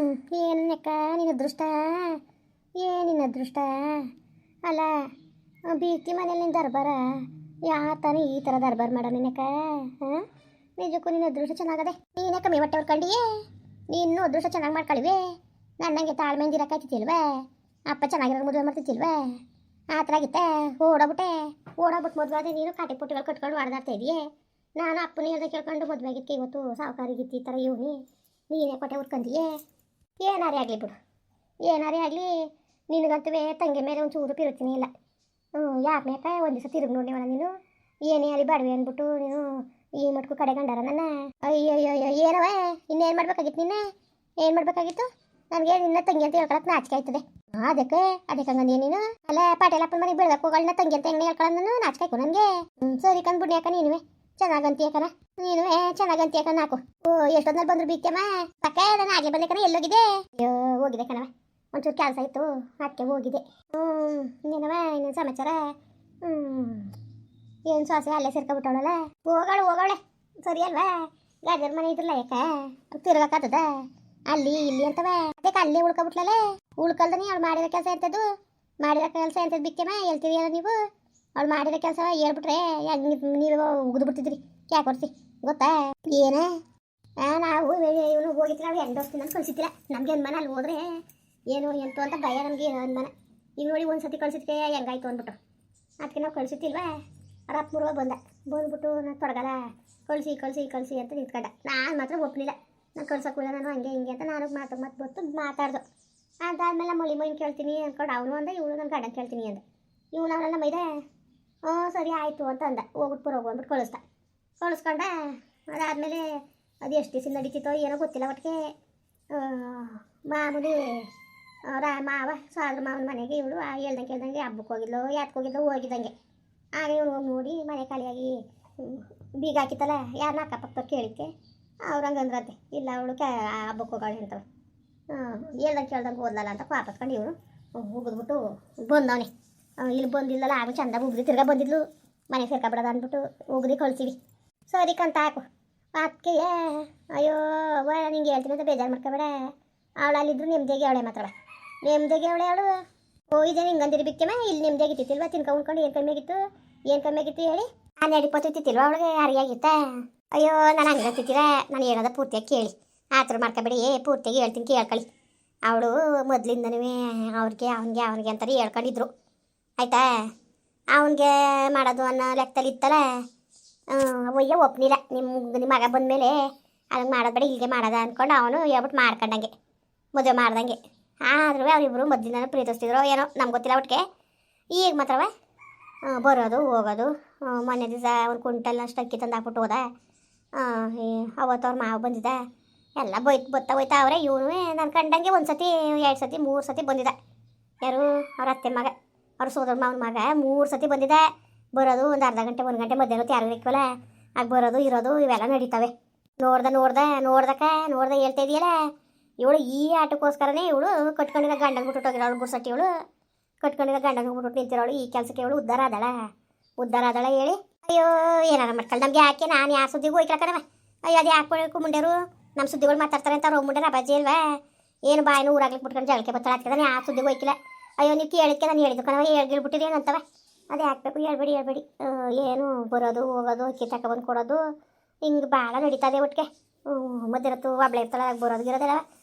ಏನಕ್ಕ ನಿನ್ನ ಅದೃಷ್ಟ, ಏನಿನ್ನ ಅದೃಷ್ಟ ಅಲ್ಲ. ಬೀಗ್ತಿ ಮನೇಲಿ ನಿನ್ನ ದರ್ಬಾರ ಯಾತಾನೆ ಈ ಥರ ದರ್ಬಾರ್ ಮಾಡ ನಿನ್ನಕ್ಕ. ಹಾಂ, ನಿಜಕ್ಕೂ ನಿನ್ನ ಅದೃಷ್ಟ ಚೆನ್ನಾಗದೆ. ನೀನೇ ಕಮ್ಮಿ ಹೊಟ್ಟೆ ಹೊರ್ಕೊಂಡಿಯೇ, ನೀನು ಅದೃಷ್ಟ ಚೆನ್ನಾಗಿ ಮಾಡ್ಕೊಳಿವೆ. ನನ್ನಂಗೆ ತಾಳ್ಮೆಯಿಂದ ಇರೋಕ್ಕಾಯ್ತಿಲ್ವೇ? ಅಪ್ಪ ಚೆನ್ನಾಗಿರೋ ಮದುವೆ ಮಾಡ್ತಿತ್ತಿಲ್ವೇ? ಆ ಥರ ಆಗಿತ್ತೆ. ಓಡೋಗ್ಬಿಟ್ಟು ಮದುವೆ ಆದ್ರೆ ನೀನು ಕಾಟಿ ಪುಟ್ಟಿಗಳು ಕಟ್ಕೊಂಡು ಹೊಡೆದಾಡ್ತಾ ಇದೆಯೇ. ನಾನು ಅಪ್ಪನ ಹೇಳ್ದೆ ಕೇಳ್ಕೊಂಡು ಮದುವೆ ಆಗಿದ್ದಕ್ಕೆ ಇವತ್ತು ಸಾವುಕಾರಿಗಿತ್ತು ಈ ಥರ ಇವನಿ ನೀನೇ ಕೊಟ್ಟೆ ಉರ್ಕೊಂಡಿಯೇ. ಏನಾರೇ ಆಗಲಿ ಬಿಡು, ಏನಾರೇ ಆಗಲಿ ನಿನಗಂತವೇ ತಂಗಿ ಮೇಲೆ ಒಂದು ಚೂರು ಪಿರುತ್ತೀನಿ ಇಲ್ಲ. ಯಾಕೆ ಮೇಕ ಒಂದು ದಿವಸ ತಿರುಗಿ ನೋಡಿವಲ್ಲ ನೀನು. ಏನೇ ಅಲ್ಲಿ ಬಡವೆ ಅಂದ್ಬಿಟ್ಟು ನೀನು ಈ ಮಟ್ಕು ಕಡೆ ಗಂಡಾರ ನನ್ನ. ಅಯ್ಯಯ್ಯೋ ಏನವ, ಇನ್ನೇನು ಮಾಡ್ಬೇಕಾಗಿತ್ತು ನಿನ್ನೆ? ಏನು ಮಾಡಬೇಕಾಗಿತ್ತು? ನನಗೆ ನಿನ್ನ ತಂಗಿ ಅಂತ ಹೇಳ್ಕೊಳಕ್ಕೆ ನಾಚಿಕೆ ಆಯ್ತದೆ. ಅದಕ್ಕೆ ಹಂಗಂದು ನೀನು ಅಲ್ಲ ಪಾಟೇಲಪ್ಪನ ಮನೆಗೆ ಬೆಳಗ್ಗೆ ಹೋಗೋಣ ತಂಗಿ ಅಂತ ಹೆಂಗೆ ಹೇಳ್ಕೊಳ್ಳೋದು ನಾನು ನಾಚಿಕೆ ಆಯ್ತು ನನಗೆ. ಸರಿ ಕಂದ್ಬಿಡಿ ಯಾಕ ನೀನುವೆ ಚೆನ್ನಾಗಂತ ಯಾಕನ, ನೀನುವೆ ಚೆನ್ನಾಗಂತ ಯಾಕ ನಾಕು. ಎಷ್ಟೊಂದಲ್ಲಿ ಬಂದ್ರು ಬೀಕ್ತಮ್ಮ ಪಕ್ಕ ನಾನು ಆಗಲೇ ಬಂದೆ ಕಣ. ಎಲ್ಲೋಗಿದೆ? ಅಯ್ಯೋ ಹೋಗಿದೆ ಕಣವ, ಒಂಚೂರು ಕೆಲಸ ಇತ್ತು ಅದಕ್ಕೆ ಹೋಗಿದೆ. ಇನ್ನೇನವ ಇನ್ನೇನು ಸಮಾಚಾರ? ಏನು ಸೊಸೆ ಅಲ್ಲೇ ಸೇರ್ಕೊಬಿಟ್ಟವಳಲ್ಲ. ಹೋಗವಳೆ ಸರಿ ಅಲ್ವಾ? ಗಾಜರ್ ಮನೆ ಇದ್ರಲ್ಲ ಯಾಕ ತಿರ್ಗಕ್ಕದ ಅಲ್ಲಿ ಇಲ್ಲಿ ಅಂತವ. ಅದಕ್ಕೆ ಅಲ್ಲೇ ಉಳ್ಕೊಬಿಟ್ಲಲ್ಲ. ಉಳ್ಕಲ್ದನಿ ಅವಳು ಮಾಡಿರೋ ಕೆಲಸ ಇರ್ತದ್ದು. ಮಾಡಿರೋ ಕೆಲಸ ಇರ್ತದ್ದು ಬಿಕ್ಕಮ್ಮ ಹೇಳ್ತೀರಿ ಅಲ್ಲ ನೀವು. ಅವಳು ಮಾಡಿರೋ ಕೆಲಸ ಹೇಳ್ಬಿಟ್ರೆ ನೀವು ಉಗಿದು ಬಿಡ್ತಿದ್ರಿ ಕ್ಯಾ ಕೊಡ್ಸಿ ಗೊತ್ತಾ? ಏನ ನಾವು ಇವನು ಹೋಗಿದ್ರೆ ನಾವು ಎಂಡೋಸ್ತೀನಿ ಅಂತ ಕಳಿಸಿದ್ದಿಲ್ಲ. ನಮಗೆ ಅನುಮಾನ ಅಲ್ಲಿ ಹೋದ್ರೆ ಏನು ಎಂತು ಅಂತ ಭಯ ನಮಗೆ ಏನೋ ಅನುಮಾನ. ಈಗ ನೋಡಿ ಒಂದು ಸತಿ ಕಳ್ಸಿದ್ಕೆ ಹೆಂಗಾಯ್ತು ಅಂದ್ಬಿಟ್ಟು ಅದಕ್ಕೆ ನಾವು ಕಳಿಸಿತ್ತಿಲ್ವಾ. ಅವ್ರ ಅಪ್ಪೂರ್ವ ಬಂದ್ಬಿಟ್ಟು ನಾನು ತೊಡಗಲ್ಲ ಕಳಿಸಿ ಅಂತ ನಿಂತ್ಕೊಂಡ. ನಾನು ಮಾತ್ರ ಒಪ್ಪಲಿಲ್ಲ. ನಾನು ಕಳ್ಸೋಕ್ಕಿಲ್ಲ ನಾನು ಹಂಗೆ ಹಿಂಗೆ ಅಂತ ನಾನು ಮತ್ತೆ ಮಾತಾಡ್ದು. ಅದಾದ್ಮೇಲೆ ಮೈನ್ ಕೇಳ್ತೀನಿ ಅಂದ್ಕೊಂಡು ಅವನು ಅಂದ, ಇವಳು ನನ್ನ ಗಂಡನ ಕೇಳ್ತೀನಿ ಅಂದ. ಇವನು ಅವನನ್ನ ಮೈದೆ ಸರಿ ಆಯಿತು ಅಂತ ಅಂದ. ಹೋಗ್ಬಿಟ್ಟು ಹೋಗು ಅಂದ್ಬಿಟ್ಟು ಕಳಿಸ್ಕೊಂಡ. ಅದಾದಮೇಲೆ ಅದು ಎಷ್ಟು ದಿವಸ ನಡೀತಿತ್ತೋ ಏನೋ ಗೊತ್ತಿಲ್ಲ. ಒಟ್ಟಿಗೆ ಮಾಮೂಲಿ ಮಾವ ಸಾದ್ರ ಮಾವನ ಮನೆಗೆ ಇವಳು ಹೇಳ್ದಂಗೆ ಹಬ್ಬಕ್ಕೆ ಹೋಗಿದ್ಲು ಯಾತ್ಕೋಗಿದ್ಲು ಹೋಗಿದ್ದಂಗೆ. ಆಗ ಇವನು ಹೋಗಿ ನೋಡಿ ಮನೆ ಖಾಲಿಯಾಗಿ ಬೀಗ ಹಾಕಿತ್ತಲ್ಲ. ಯಾರನ್ನ ಅಕ್ಕಪಕ್ಕ ಕೇಳಿಕ್ಕೆ ಅವ್ರು ಹಂಗಂದ್ರಂತೆ ಇಲ್ಲ ಅವಳು ಹಬ್ಬಕ್ಕೆ ಹೋಗೋಳೆ ಅಂತವ. ಹೇಳ್ದಂಗೆ ಓದ್ಲಲ್ಲ ಅಂತ ಪಾಪತ್ಕೊಂಡು ಇವನು ಉಗಿದ್ಬಿಟ್ಟು ಬಂದವನೇ. ಇಲ್ಲಿ ಬಂದಿಲ್ಲಲ್ಲ ಆಗ ಚಂದ ಉಗ್ದಿ ತಿರ್ಗಾ ಬಂದಿದ್ಲು. ಮನೆ ಸೇರ್ಕೊಬಿಡೋದು ಅಂದ್ಬಿಟ್ಟು ಉಗ್ದಿ ಕಳ್ತೀವಿ. ಸರಿ ಕಂತ ಹಾಕು ಅದಕ್ಕೆ. ಅಯ್ಯೋ ನಿಂಗೆ ಹೇಳ್ತೀನಿ ಅಂತ ಬೇಜಾರು ಮಾಡ್ಕೊಬೇಡ. ಅವಳು ಅಲ್ಲಿದ್ರು ನೆಮ್ಮದಿಯಾಗಿ ಅವಳೆ ಮಾತ್ರ ನೆಮ್ಮದಿಯಾಗಿ ಅವಳು ಹೋಗಿದ್ದೇನೆ ಹಿಂಗಂದಿರಿ ಬಿಕ್ಕಮ್ಮ. ಇಲ್ಲಿ ನೆಮ್ಮದಿಯಾಗಿ ಇತ್ತಿಲ್ವ ತಿನ್ಕೊಂಡು ಏನು ಕಮ್ಮಿ ಆಗಿತ್ತು ಹೇಳಿ. 12-20 ಇತ್ತಿಲ್ವ ಅವಳಿಗೆ ಅರಿಯಾಗಿತ್ತ. ಅಯ್ಯೋ ನಾನು ಹಂಗೆ ತಿತ್ತೀರ, ನಾನು ಹೇಳೋದ ಪೂರ್ತಿಯಾಗಿ ಕೇಳಿ ಆ ಥರ ಮಾಡ್ಕೊಬೇಡಿ. ಪೂರ್ತಿಯಾಗಿ ಹೇಳ್ತೀನಿ ಕೇಳ್ಕೊಳ್ಳಿ. ಅವಳು ಮೊದಲಿಂದನೂ ಅವನಿಗೆ ಅಂತಾರೆ ಹೇಳ್ಕೊಂಡಿದ್ರು ಆಯಿತಾ. ಅವನಿಗೆ ಮಾಡೋದು ಅನ್ನೋ ಲೆಕ್ಕದಲ್ಲಿ ಇತ್ತಲ್ಲ. ಒಯ್ಯ ಒಪ್ಪನಿಲ್ಲ. ನಿಮ್ಮ ಮಗ ಬಂದಮೇಲೆ ಅದಕ್ಕೆ ಮಾಡೋದು ಬೇಡ ಇಲ್ಲಿಗೆ ಮಾಡೋದ ಅಂದ್ಕೊಂಡು ಅವನು ಹೇಳ್ಬಿಟ್ಟು ಮಾಡ್ಕೊಂಡಂಗೆ ಮದುವೆ ಮಾಡ್ದಂಗೆ. ಆದ್ರೂ ಅವರಿಬ್ಬರು ಮೊದಲಿಂದ ಪ್ರೀತಿಸ್ತಿದ್ರು ಏನೋ ನಮ್ಗೆ ಗೊತ್ತಿಲ್ಲ. ಒಟ್ಟಿಗೆ ಈಗ ಮಾತ್ರವ ಬರೋದು ಹೋಗೋದು. ಮೊನ್ನೆ ದಿವಸ ಒಂದು ಕುಂಟಲ್ ಅಷ್ಟು ಅಕ್ಕಿ ತಂದು ಹಾಕ್ಬಿಟ್ಟು ಹೋದ. ಅವತ್ತು ಅವ್ರ ಮಾವು ಬಂದಿದ್ದ. ಎಲ್ಲ ಬತ್ತಾ ಹೋಯ್ತಾ ಅವರೇ. ಇವನು ನಾನು ಕಂಡಂಗೆ 1 ಸತಿ 2 ಸತಿ 3 ಸತಿ ಬಂದಿದ್ದ. ಯಾರು ಅವ್ರ ಅತ್ತೆ ಮಗ ಅವ್ರ ಸೋದರ ಮಾವನ ಮಗ 3 ಸತಿ ಬಂದಿದ್ದ. ಬರೋದು ಒಂದು ಅರ್ಧ ಗಂಟೆ 1 ಗಂಟೆ ಮಧ್ಯಾಹ್ನ ಹೊತ್ತು ಯಾರು ಇಕ್ಕವಲ್ಲ ಆಗ ಬರೋದು ಇರೋದು ಇವೆಲ್ಲ ನಡೀತವೆ. ನೋಡ್ದೆ ಹೇಳ್ತಾ ಇದೆಯಲ್ಲ. ಇವಳು ಈ ಆಟಕ್ಕೋಸ್ಕರನೇ ಇವಳು ಕಟ್ಕೊಂಡಿರೋ ಗಂಡನ ಬಿಟ್ಟು ಅವಳು ಗುರ್ಸಟ್ಟಿ. ಇವಳು ಕಟ್ಕೊಂಡಿರೋ ಗಂಡನ ಬಿಟ್ಟು ನಿಂತಿರೋಳು. ಈ ಕೆಲಸಕ್ಕೆ ಇವಳು ಉದ್ಧಾರ ಆದಳ ಹೇಳಿ. ಅಯ್ಯೋ ಏನಾರ ಮಾಡ್ಕೊಳ್ಳಿ ನಮ್ಗೆ ಯಾಕೆ. ನಾನು ಯಾರು ಸುದ್ದಿಗೂ ಹೋಯ್ಕಳಕ್ಕನವ. ಅಯ್ಯೋ ಅದು ಯಾಕೆ ಮುಂಡ್ಯಾರು ನಮ್ಮ ಸುದ್ದಿಗಳು ಮಾತಾಡ್ತಾರೆ ಅಂತ ಅವ್ರು ಮುಂಡ್ಯಾರ ಅಬಾಜಿ ಅಲ್ವಾ. ಏನು ಬಾಯಿನೂ ಊರಾಗ್ಲಿಕ್ಕೆ ಬಿಟ್ಕೊಂಡು ಜಗಳಕ್ಕೆ ಬರ್ತಾಳೆ ಆಗ್ತದೆ. ನಾನು ಯಾವ ಸುದ್ದಿಗೂ ಹೋಯ್ಕಿಲ್ಲ. ಅಯ್ಯೋ ನೀವು ಕೇಳಿದ್ಕೆ ನಾನು ಹೇಳಿದ್ದು ಕಣವ. ಹೇಳ್ಬಿಟ್ಟಿರಿ ಏನಂತವ. ಅದು ಹಾಕ್ಬೇಕು ಹೇಳ್ಬೇಡಿ ಏನು ಬರೋದು ಹೋಗೋದು ಅಕ್ಕಿ ತಗೊಬಂದು ಕೊಡೋದು ಹಿಂಗೆ ಭಾಳ ನಡೀತದೆ. ಒಟ್ಟಿಗೆ ಮಧ್ಯಾಹ್ನತ್ತು ಒಬ್ಳೆ ಇರ್ತಾಳೆ ಬರೋದು ಇರೋದಲ್ಲ.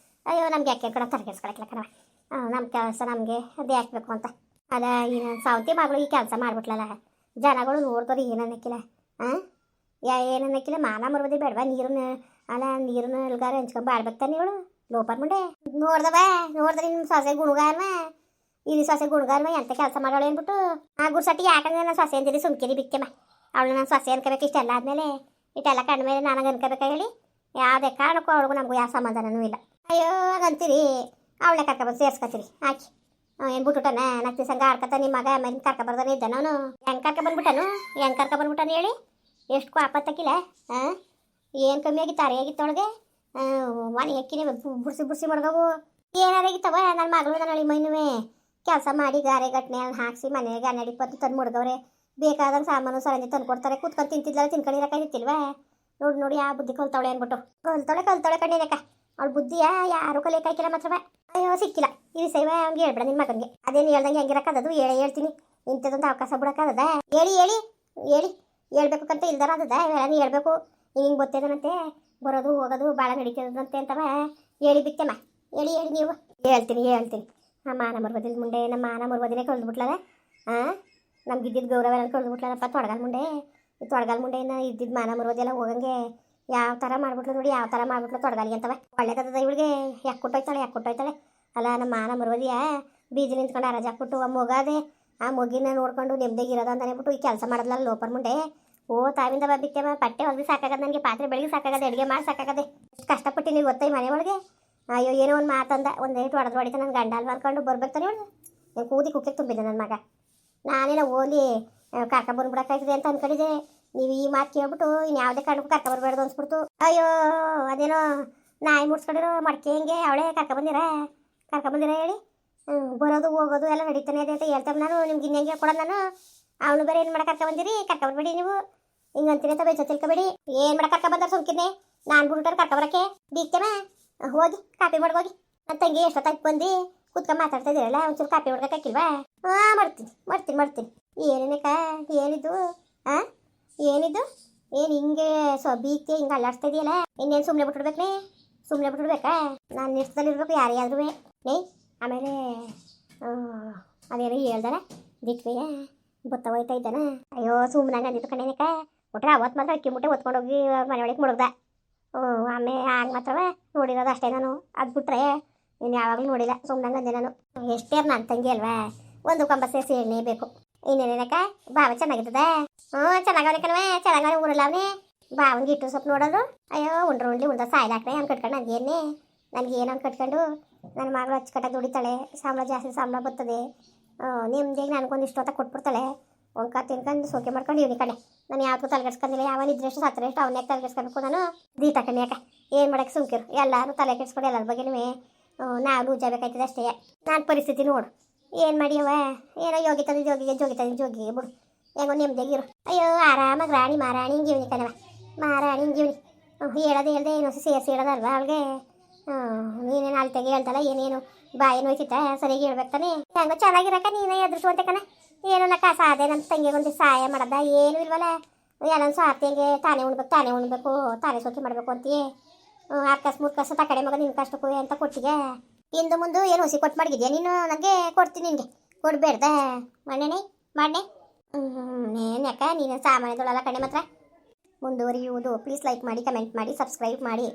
ಅಯ್ಯೋ ನಮ್ಗೆ ಯಾಕೆ ಕೂಡ ತಲೆ ಕೆಡ್ಸ್ಕೊಳಕ್ಕಿಲ್ಲ ಕಣವ. ನಮ್ಮ ಕೆಲಸ ನಮಗೆ ಅದೇ ಹಾಕ್ಬೇಕು ಅಂತ. ಅದ ಈ ಸಾವಂತಿ ಮಗಳು ಈ ಕೆಲಸ ಮಾಡ್ಬಿಟ್ಲಲ್ಲ. ಜನಗಳು ನೋಡ್ತಾರೆ ಏನನ್ನಕ್ಕಿಲ್ಲ. ಏನನ್ನಕ್ಕಿಲ್ಲ. ಮಾನ ಮರುವುದೇ ಬೇಡವಾ. ನೀರನ್ನ ಎಲ್ಗಾರ ಹಂಚ್ಕೊಂಡು ಬಾಳ್ಬೇಕಾನೆ ಇವಳು ಲೋಪರ್ ಮುಂಡೆ. ನೋಡ್ದ್ರೆ ನಿಮ್ಮ ಸೊಸೆ ಗುಣಗಾರವ. ಇದು ಸೊಸೆ ಗುಣಗಾರವ ಎಂತ ಕೆಲಸ ಮಾಡೋಳು ಅಂದ್ಬಿಟ್ಟು ಆ ಗುರ್ಸಟ್ಟಿ ಯಾಕಂದ್ರೆ ನಾನು ಸೊಸೆ ಅಂದಿರಿ ಸುಮ್ಕಿರಿ ಬಿಕ್ಕಮ್ಮ. ಅವಳು ನಾನು ಸೊಸೆ ಅನ್ಕೋಬೇಕು. ಇಷ್ಟೆಲ್ಲ ಆದಮೇಲೆ ಇಷ್ಟೆಲ್ಲ ಕಂಡ್ಮೇಲೆ ನನಗೆ ಅನ್ಕೋಬೇಕಾ ಹೇಳಿ. ಯಾವುದೇ ಕಾರಣಕ್ಕೂ ಅವಳಿಗೂ ನಮಗೂ ಯಾವ ಸಂಬಂಧನೂ ಇಲ್ಲ. ಅಯ್ಯೋ ಹಾಗಂತೀರಿ. ಅವಳನ್ನ ಕರ್ಕೊಬಂದು ಸೇರ್ಸ್ಕೊತೀರಿ ಹಾಕಿ. ಏನು ಬಿಟ್ಬಿಟ್ಟನ 4 ದಿವಸ ಆಡ್ಕೊತ ನಿಮ್ಮ ಮಗ ಮನೆ ಕರ್ಕೊಬರ್ದಾನೆ ಇದ್ದ. ನಾನು ಹೆಂಗೆ ಕರ್ಕೊಬಂದ್ಬಿಟ್ಟನು ಹೇಳಿ. ಎಷ್ಟು ಕೋಪತ್ತಕ್ಕಿಲ್ಲ. ಏನು ಕಮ್ಮಿ ಆಗಿತ್ತು ಅರಿಯಾಗಿತ್ತು ಅವಳಿಗೆ. ಮನೆ ಅಕ್ಕಿನೇ ಬುರ್ಸಿ ಮಡ್ಗವು ಏನಾರಾಗಿತ್ತವ. ನನ್ನ ಮಗಳು ನನ್ನ ಹಳಿ ಮೈನುವೆ ಕೆಲಸ ಮಾಡಿ ಗಾರೆ ಗಟ್ಟನೆ ಹಾಕಿಸಿ ಮನೆಗೆ 12-20 ತಂದು ಮುಡ್ಗವ್ರೆ. ಬೇಕಾದಂಗೆ ಸಾಮಾನು ಸರಂಜಿ ತಂದು ಕೊಡ್ತಾರೆ. ಕೂತ್ಕೊಂಡು ತಿಂತಿದ್ಲ ತಿನ್ಕೊಂಡಿರಕ್ಕಾಗಿತ್ತಿಲ್ವ. ನೋಡಿ ಯಾವ ಬುದ್ಧಿ ಕಲ್ತವಳೆ ಅಂದ್ಬಿಟ್ಟು ಕಲ್ತವಳೆ ಕಣ್ಣಿನಕ್ಕ. ಅವಳ ಬುದ್ಧಿಯ ಯಾರು ಕಲಿಯಕ್ಕಾಯ್ಕಿಲ್ಲ ಮಾತ್ರವ. ಅಯ್ಯೋ ಸಿಕ್ಕಿಲ್ಲ ಈ ವಿಷಯವ ಅವ್ನಿಗೆ ಹೇಳ್ಬೇಡ ನಿನ್ನ ಮಗನಿಗೆ. ಅದೇನು ಹೇಳ್ದಂಗೆ ಹೆಂಗಿರಕ್ಕದದು ಹೇಳ್ತೀನಿ. ಇಂಥದ್ದೊಂದು ಅವಕಾಶ ಬಿಡೋಕ್ಕಾಗದ? ಹೇಳಿ ಹೇಳಿ ಹೇಳಿ ಹೇಳ್ಬೇಕು ಕಂತ ಇಲ್ದಾರ ಅದದ ನೀ ಹೇಳ್ಬೇಕು. ಹಿಂಗೆ ಗೊತ್ತಿದನಂತೆ ಬರೋದು ಹೋಗೋದು ಭಾಳ ನಡೀತದಂತೆ ಅಂತವ ಹೇಳಿ ಬಿತ್ತಮ್ಮ. ಹೇಳಿ ಹೇಳಿ ನೀವು. ಹೇಳ್ತೀನಿ ನಮ್ಮ ಮಾನ ಮರ್ಬೋದಿಲ್ಲ ಮುಂಡೆ. ನಮ್ಮ ಮಾನ ಮರ್ಬೋದಿನೇ ಕಳೆದ್ಬಿಟ್ಲದ. ನಮ್ಗೆ ಇದ್ದಿದ್ದು ಗೌರವ ಎಲ್ಲ ಕಳೆದ್ಬಿಟ್ಲದಪ್ಪ. ತೊಡಗಲ್ ಮುಂಡೆ ಇದ್ದಿದ್ದು ಮಾನ ಮರ್ಬೋದೆಲ್ಲ ಹೋಗಂಗೆ ಯಾವ ಥರ ಮಾಡ್ಬಿಟ್ಲು ನೋಡಿ, ಯಾವ ಥರ ಮಾಡ್ಬಿಟ್ಲು ತೊಡಗಲಿಗೆ ಅಂತವ. ಒಳ್ಳೇದದ ಇವಳಿಗೆ. ಯಾಕೆ ಕೊಟ್ಟೋಯ್ತಾಳೆ ಅಲ್ಲ ನಮ್ಮ ಮಾನ ಮರ್ಬೋದಿಯ ಬೀಜ ನಿಂತ್ಕೊಂಡು ಅರಜ್ ಹಾಕ್ಬಿಟ್ಟು ಆ ಮೊಗದೆ ಆ ಮೊಗಿನ ನೋಡ್ಕೊಂಡು ನೆಮ್ಮದಿಗಿರೋದು ಅಂತ ಹೇಳ್ಬಿಟ್ಟು ಈ ಕೆಲಸ ಮಾಡಿದ್ಲಲ್ಲ ಲೋಪರ್ ಮುಂಡೆ. ಓ ತಾವಿಂದ ಬಿತ್ತೇವ ಪಟ್ಟೆ ಹೊಲ್ದು ಸಾಕಾಗದ ನನಗೆ. ಪಾತ್ರೆ ಬೆಳಗ್ಗೆ ಸಾಕಾಗದೆ, ಅಡುಗೆ ಮಾಡಿ ಸಾಕಾಗದೆ. ಎಷ್ಟು ಕಷ್ಟಪಟ್ಟು ನೀವು ಗೊತ್ತಾಯಿ ಮನೆ ಒಳಗೆ. ಅಯ್ಯೋ ಏನೋ ಒಂದು ಮಾತಂದ ಒಂದೇಟು ಹೊಡೆದು ನನ್ನ ಗಂಡ ಅಲ್ವ ಅಂದ್ಕೊಂಡು ಬರ್ಬೇಕಾನೆ ಹೇಳಿ. ನಾನು ಕೂದಿ ಕುಕ್ಕಿಗೆ ತುಂಬಿದ್ದೆ ನನ್ನ ಮಗ. ನಾನೇನೋ ಓಲಿ ಕರ್ಕೊಂಬಂದ್ಬಿಡಕ್ಕಾಯ್ತದೆ ಅಂತ ಅಂದ್ಕೊಂಡಿದ್ದೆ. ನೀವು ಈ ಮಾತು ಕೇಳ್ಬಿಟ್ಟು ಇನ್ನು ಯಾವುದೇ ಕಾರಣಕ್ಕೂ ಕರ್ಕೊಂಬರ್ಬಾರ್ದು ಅನ್ಸ್ಬಿಡ್ತು. ಅಯ್ಯೋ ಅದೇನೋ ನಾಯಿ ಮುಡ್ಸ್ಕೊಂಡಿರೋ ಮಡ್ಕೆ ಹಿಂಗೆ ಅವಳೇ ಕರ್ಕೊಂಬಂದಿರ ಹೇಳಿ. ಬರೋದು ಹೋಗೋದು ಎಲ್ಲ ನಡೀತಾನೆ ಇದೆ ಅಂತ ಹೇಳ್ತಾರೆ. ನಾನು ನಿಮ್ಗೆ ಇನ್ನೇನು ಹೇಳ್ಕೊಡೋದು ನಾನು. ಅವನು ಬೇರೆ ಏನು ಮಾಡಕ್ಕೆ ಕರ್ಕೊಂಬಂದಿರಿ? ಕರ್ಕೊಂಬರ್ಬೇಡಿ ನೀವು ಹಿಂಗೆ ಅಂತೀನಿ ಅಂತ ಬೇಜ ತಿಳ್ಕೊಬೇಡಿ. ಏನು ಮಾಡಕ್ಕೆ ಕರ್ಕೊಂಬಂದಾರೆ ಸುಮ್ಕಿದ್ನೆ. ನಾನು ಬಿಟ್ಟಾರೆ ಕರ್ಕೊಂಬರಕ್ಕೆ ಬೀಗ್ತೇನ. ಹೋಗಿ ಕಾಪಿ ಮಾಡ್ಕೋಗಿ. ನನ್ನ ತಂಗಿ ಎಷ್ಟೊತ್ತಾಗಿ ಬಂದು ಕೂತ್ಕೊಂಡು ಮಾತಾಡ್ತಾ ಇದ್ದೀರಲ್ಲ, ಒಂಚೂರು ಕಾಪಿ ಮಾಡ್ಕೊಕ್ಕಿಲ್ವಾ? ಮಾಡ್ತೀನಿ. ಏನೇನಕ್ಕ ಏನಿದ್ದು? ಏನಿದ್ದು ಏನು ಹಿಂಗೆ ಬೀಗ್ತೆ ಹಿಂಗೆ ಅಲ್ಲಾಡ್ಸ್ತಾ ಇದೆಯಲ್ಲ? ಇನ್ನೇನು ಸುಮ್ಮನೆ ಬಿಟ್ಬಿಡ್ಬೇಕಾ? ನಾನು ಇಷ್ಟದಲ್ಲಿರ್ಬೇಕು ಯಾರಿಗಾದ್ರೂ. ಆಮೇಲೆ ಅದೇನೋ ಹೇಳ್ದಾರ ದಿಟ್ವಿಯ ಗೊತ್ತ ಹೋಯ್ತಾ ಇದ್ದಾನ. ಅಯ್ಯೋ ಸುಮ್ಮನೆ ಅಂದಿದ್ದು ಕಣ್ಣೇನಕ್ಕ. ಒಟ್ಟರೆ ಅವತ್ತು ಮಾತ್ರ ಅಕ್ಕಿ ಮುಟ್ಟೆ ಹೊತ್ಕೊಂಡೋಗಿ ಮನೆ ಒಳಗೆ ಮುಳುಗ್ದ. ಆಮೇಲೆ ಆಗ ಮಾತ್ರವ ನೋಡಿರೋದು ಅಷ್ಟೇ ನಾನು. ಅದು ಬಿಟ್ರೆ ನೀನು ಯಾವಾಗಲೂ ನೋಡಿಲ್ಲ. ಸುಮ್ಮನೆ ಅಂದೆ ನಾನು. ಎಷ್ಟೇ ನನ್ನ ತಂಗಿ ಅಲ್ವಾ, ಒಂದು ಕಂಬ ಸೇರ್ನೇ ಬೇಕು. ಇನ್ನೇನೇನಕ್ಕ ಬಾವ ಚೆನ್ನಾಗಿರ್ತದೆ? ಚೆನ್ನಾಗವನೆ ಕಣವೆ, ಚೆನ್ನಾಗವನೆ ಊರಲ್ಲ ಅವನೇ. ಬಾವನ್ಗೆ ಇಟ್ಟು ಸ್ವಲ್ಪ ನೋಡೋದು. ಅಯ್ಯೋ ಉಂಡ್ರ ಸಾಯ್ಲಾಕ್ರೆ ಅವ್ನು ಕಟ್ಕೊಂಡು ನನಗೇನು ಅವ್ನು ಕಟ್ಕೊಂಡು ನನ್ನ ಮಗಳು ಅಚ್ಚುಕಟ್ಟಾಗಿ ದುಡಿತಾಳೆ. ಸಂಬಳ ಬರ್ತದೆ. ನಿಮ್ದೇಗೆ ನನಗೊಂದು ಇಷ್ಟು ಅಂತ ಕೊಟ್ಬಿಡ್ತಾಳೆ. ಒಂಕ ತಿನ್ಕೊಂಡು ಸೋಕೆ ಮಾಡ್ಕೊಂಡು ಇವನಿ ಕಡೆ ನಾನು ಯಾವ್ದು ತಲೆಗೆಡ್ಸ್ಕೊಂಡಿಲ್ಲ. ಯಾವನಿದ್ರೆಷ್ಟು ಸತ್ತರೆಷ್ಟು ಅವನ್ಯಾಕೆ ತಲೆಗೆಡ್ಸ್ಕೊಬೇಕು ನಾನು? ದೀಟ ಕಣ್ಣೆ ಯಾಕೆ ಏನು ಮಾಡೋಕ್ಕೆ ಸುಮ್ಕಿರು. ಎಲ್ಲರೂ ತಲೆ ಕೆಡ್ಸ್ಕೊಂಡು ಎಲ್ಲರ ಬಗ್ಗೆನೂ ನಾವು ಉಜ್ಜಬೇಕಾಯ್ತದೆ ಅಷ್ಟೇ. ನಾನು ಪರಿಸ್ಥಿತಿ ನೋಡು ಏನು ಮಾಡಿಯವ. ಏನೋ ಜೋಗಿಗೆ ಬಿಡು. ಹೆಂಗೋ ನೆಮ್ಮದಿಯಾಗಿರು. ಅಯ್ಯೋ ಆರಾಮಾಗಿ ರಾಣಿ ಮಾರಾಣಿ ಹಿಂಗೆ ಇವನಿ ಕಣವ. ಮಾರಾಣಿ ಹಿಂಗೆ ಇವನಿ ಹೇಳೋದು ಹೇಳ್ದೆ ಏನೋ ಸೇರಿಸಿ ಹೇಳೋದಲ್ವ ಅವಳಿಗೆ. ನೀನೇನು ಅಲ್ತೆಗೆ ಹೇಳ್ದಲ್ಲ ಏನೇನು ಬಾಯಿ ನೋಯ್ತಿತ್ತ ಸರಿಯಾಗಿ ಹೇಳ್ಬೇಕು ತಾನೆ. ಹೆಂಗೋ ಚೆನ್ನಾಗಿರಕ್ಕ ನೀನೇ ಎದುರಿಸುವಂತೆ ಕಣ. ಏನೋ ನಕ್ಕ ಸಾಧ್ಯ ನಮ್ಮ ತಂಗಿಗೊಂದು ಸಹಾಯ ಮಾಡೋದ ಏನೂ ಇಲ್ವಲ್ಲ. ಎಲ್ಲೊಂದು ಸಾರ್ಥಿಗೆ ತಾನೇ ಉಣ್ಬೇಕು ತಾನೇ ಸೋಕೆ ಮಾಡಬೇಕು ಅಂತೀಯೇ. ಆರ್ಕಸ್ ಮೂರ್ಕಸ್ ತಕಡೆ ಮಗ ನಿನ್ನ ಕಷ್ಟಕ್ಕೂ ಅಂತ ಕೊಟ್ಟಿಗೆ. ಇಂದು ಮುಂದೆ ಏನು ಹೊಸಿ ಕೊಟ್ಟು ಮಡಗಿದ್ಯಾ ನೀನು? ನನಗೆ ಕೊಡ್ತೀನಿ. ನಿನಗೆ ಕೊಡಬೇಡ್ದ ಮಾಡನೆ ನೇನು ಯಾಕ ನೀನು ಸಾಮಾನ್ಯದೊಳಲ್ಲ ಕಣೆ ಮಾತ್ರ. ಮುಂದುವರಿಯುವುದು. ಪ್ಲೀಸ್ ಲೈಕ್ ಮಾಡಿ, ಕಮೆಂಟ್ ಮಾಡಿ, ಸಬ್ಸ್ಕ್ರೈಬ್ ಮಾಡಿ.